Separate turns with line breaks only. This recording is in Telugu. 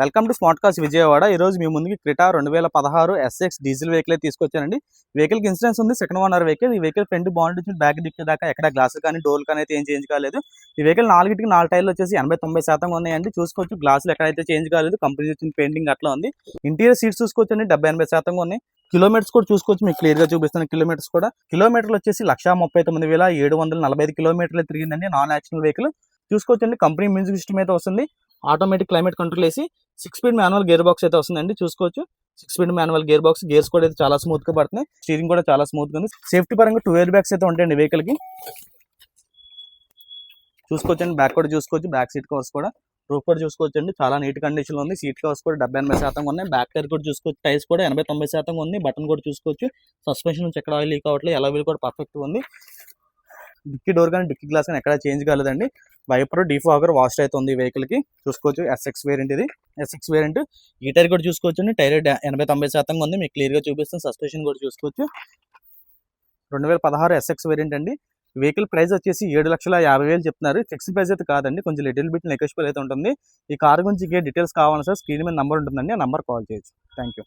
Welcome to smart cars Vijayawada. ఈ రోజు మీ ముందుకి క్రెటా 2016 ఎస్ఎక్స్ డీజిల్ వెహికల్ తీసుకొచ్చానండి. వెహికల్కి ఇన్సూరెన్స్ ఉంది, సెకండ్ ఓనర్ వెహికల్. ఈ వెహికల్ ఫ్రంట్ బాండ్ నుంచి బ్యాక్ డిక్కి దాకా ఎక్కడ గ్లాసులు కానీ డోర్లు కానీ అయితే ఏం చేంజ్ కాలేదు. ఈ వెహికల్ 4 టైర్లు వచ్చేసి 80-90% ఉన్నాయండి. చూసుకోవచ్చు, గ్లాసులు ఎక్కడైతే చేంజ్ కాలేదు, కంపెనీ వచ్చిన పెయింటింగ్ అట్లా ఉంది. ఇంటీరియర్ సీట్స్ చూసుకోవచ్చండి, 70-80% ఉన్నాయి. కిలోమీటర్స్ కూడా చూసుకోవచ్చు, మీకు క్లియర్ గా చూపిస్తున్న కిలోమీటర్స్ కూడా. కిలోమీటర్లు వచ్చేసి 139,745 కిలోమీటర్లు తిరిగిందండి. నాన్ యాక్సిడెంట్ వెహికల్ చూసుకోవచ్చండి. కంపెనీ మ్యూజిక్ సిస్టమ్ అయితే వస్తుంది, ఆటోమేటిక్ క్లైమేట్ కంట్రోల్ వేసి 6 స్పీడ్ మాన్యువల్ గేర్ బాక్స్ అయితే వస్తుందండి. చూసుకోవచ్చు, 6 speed manual gear box. Gears కూడా అయితే చాలా స్మూత్ గా పడుతున్నాయి, స్టీరింగ్ కూడా చాలా స్మూత్ గా ఉంది. సేఫ్టీ పరంగా 2 ఎయిర్ బ్యాగ్స్ అయితే ఉంటాయండి వెహికల్ కి. చూసుకోవచ్చండి, బ్యాక్ కూడా చూసుకోవచ్చు, బ్యాక్ సీట్ కవర్స్ కూడా, రూఫ్ కూడా చూసుకోవచ్చండి, చాలా నీట్ కండిషన్ లో ఉంది. సీట్ కవర్స్ కూడా 70-80% ఉన్నాయి. బ్యాక్ టైర్ కూడా చూసుకోవచ్చు, టైర్స్ కూడా 80-90% ఉంది. బటన్ కూడా చూసుకోవచ్చు. సస్పెన్షన్ నుంచి ఎక్కడ ఆయిల్ లీక్ అవ్వట్లేదు, ఎలా వీల్ కూడా పర్ఫెక్ట్ ఉంది. డిక్కీ డోర్ కానీ డిక్కీ గ్లాస్ కానీ ఎక్కడ చేంజ్ కాలేదండి. వైపర్ డీఫాగర్ వాష్ అయితే ఉంది ఈ వెహికల్ కి. చూసుకోవచ్చు, ఎస్ఎక్స్ వేరియంట్ ఇది, ఎస్ఎక్స్ వేరియంట్. ఈ టైర్ కూడా చూసుకోవచ్చు అండి, టైర్ 80-90% ఉంది, మీకు క్లియర్ గా చూపిస్తాను. సస్పెన్షన్ కూడా చూసుకోవచ్చు. 2016 ఎస్ఎక్స్ వేరియంట్ అండి. వెహికల్ ప్రైస్ వచ్చేసి 7,50,000 చెప్తున్నారు. ఫిక్స్డ్ ప్రైస్ అయితే కాదండి, కొంచెం లిటిల్ బిట్ నెగోషియబుల్ అయితే ఉంటుంది. ఈ కార్ గురించి ఇంకే డీటెయిల్స్ కావాలన్నా సార్ స్క్రీన్ మీద నంబర్ ఉంటుందండి, ఆ నంబర్ కాల్ చేయొచ్చు. Thank you.